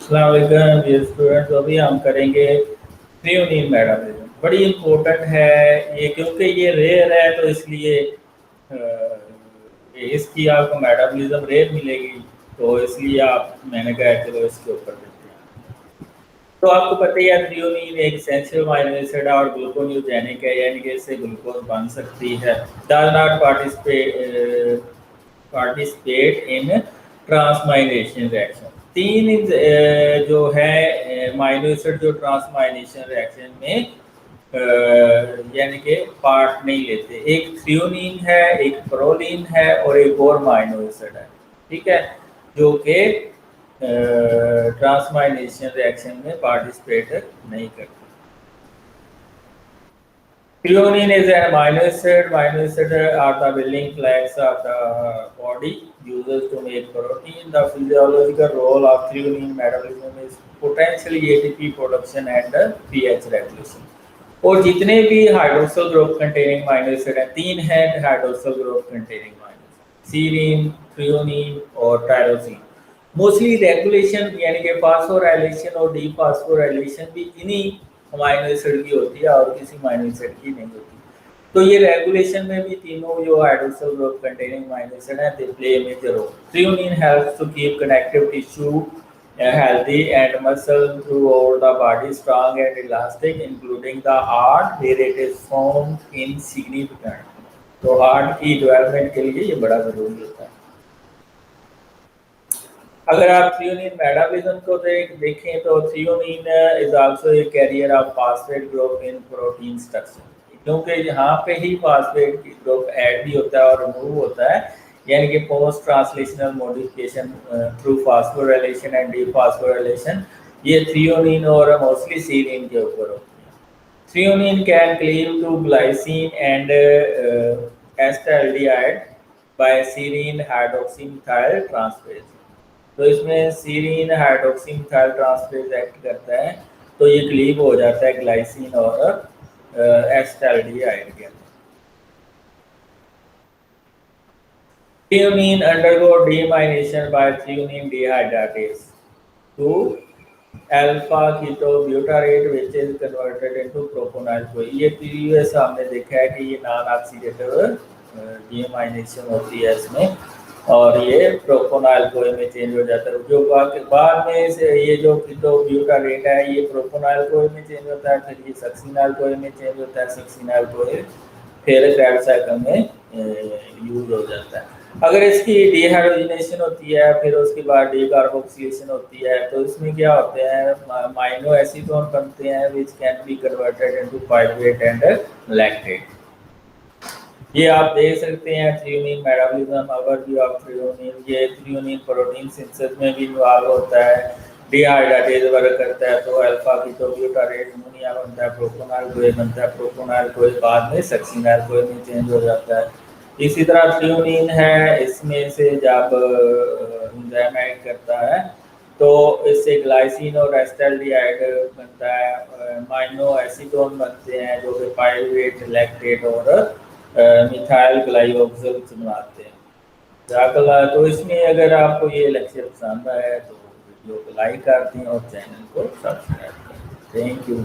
अस्सलाम वालेकुम dear students. अभी हम करेंगे थ्रियोनीन मेटाबॉलिज्म। बड़ी इम्पोर्टेंट है ये, क्योंकि ये रेयर है तो इसलिए इसकी आपको मेटाबॉलिज्म रेयर मिलेगी, तो इसलिए मैंने कहा चलो इसके ऊपर देखते हैं। तो आपको पता ही है थ्रियोनीन एक एसेंशियल अमीनो एसिड है और ग्लूकोन्यूजेनिक है, यानी कि इससे ग्लूकोज बन सकती है। Does not participate in transamination reaction. तीन जो है अमीनो एसिड जो ट्रांसमाइनेशन रिएक्शन में यानी कि पार्ट नहीं लेते। एक थ्रियोनीन है, एक प्रोलीन है और एक और अमीनो एसिड है, ठीक है, जो कि ट्रांसमाइनेशन रिएक्शन में पार्टिसिपेट नहीं करते। Threonine is an amino acid. Amino acid are the building blocks of the body used to make protein. The physiological role of threonine metabolism is potentially ATP production and pH regulation. और जितने भी hydroxyl group containing amino acid हैं, तीन हैं hydroxyl group containing amino acid, serine, threonine और tyrosine. Mostly regulation यानी कि phosphorylation और डीफास्फोराइलेशन भी इन्हीं अमीनो एसिड की होती है और किसी अमीनो एसिड की नहीं होती। तो ये रेगुलेशन में भी तीनों जो hydroxyl group containing amino acid है, they play a major role. Threonine helps to keep connective tissue healthy and muscle throughout the body strong and elastic, including the heart where it is found insignificant. तो heart की development के लिए ये बड़ा जरूरी होता है। अगर आप थ्रियोनीन मेटाबॉलिज्म को देखें तो threonine is also a carrier of phosphate group in protein structure, क्योंकि यहाँ पे ही फास्फेट ग्रुप ऐड भी होता है और रिमूव होता है, यानी कि post translational modification through phosphorylation and dephosphorylation ये थ्रियोनीन और मोस्टली सीरीन के ऊपर होती है। Threonine can cleave to glycine and acetaldehyde by serine hydroxymethyl transferase. तो इसमें सीरीन हाइड्रोक्सीमिथाइल ट्रांसफेज एक्ट करता है, तो ये क्लीव हो जाता है ग्लाइसिन और एस्टाल्डिहाइड के अंदर। Threonine undergo deamination by threonine dehydratase to alpha ketobutyrate, which is converted into propanol CoA। ये प्रीवियस हमने देखा है कि ये नॉन ऑक्सीडेटिव डीएमाइनेशन होती है इसमें, और ये प्रोपोनाइल कोए में चेंज हो जाता है। जो बाद में से ये जो कीटोब्यूटारेट है ये प्रोपोनाइल कोए में चेंज होता है, फिर ये सक्सिनाइल कोए में चेंज होता है, सक्सिनाइल कोए फिर क्रेब्स साइकिल में यूज हो जाता है। अगर इसकी डिहाइड्रोजनेशन होती है फिर उसके बाद डीकार्बोक्सिलेशन होती है, तो इसमें क्या होते हैं अमीनो एसिडोन बनते हैं which can be converted into pyruvate and lactate. ये आप देख सकते हैं थ्रियोनीन मेटाबॉलिज्म ओवरव्यू ऑफ थ्रियोनीन। ये थ्रियोनीन प्रोटीन सिंथेसिस में भी इन्वॉल्व होता है, डिहाइड्रेटेज वर्क करता है, तो अल्फा कीटोब्यूटारेट अमोनिया बनता है, प्रोपोनाइल कोए बनता है, प्रोपोनाइल कोए बाद में सक्सिनाइल कोए में चेंज हो जाता है। इसी तरह थ्रियोनीन है, इसमें से जब एंजाइम ऐड करता है तो इससे ग्लाइसिन और एस्टाल्डिहाइड बनता है, अमीनो एसिडोन बनते हैं जो कि पाइरुवेट, लैक्टेट और मिथाइल ग्लाइकोक्सिल बनाते हैं। जाकला तो इसमें अगर आपको ये लेक्चर पसंद आया तो वीडियो को लाइक कर दें और चैनल को सब्सक्राइब करें। Thank you.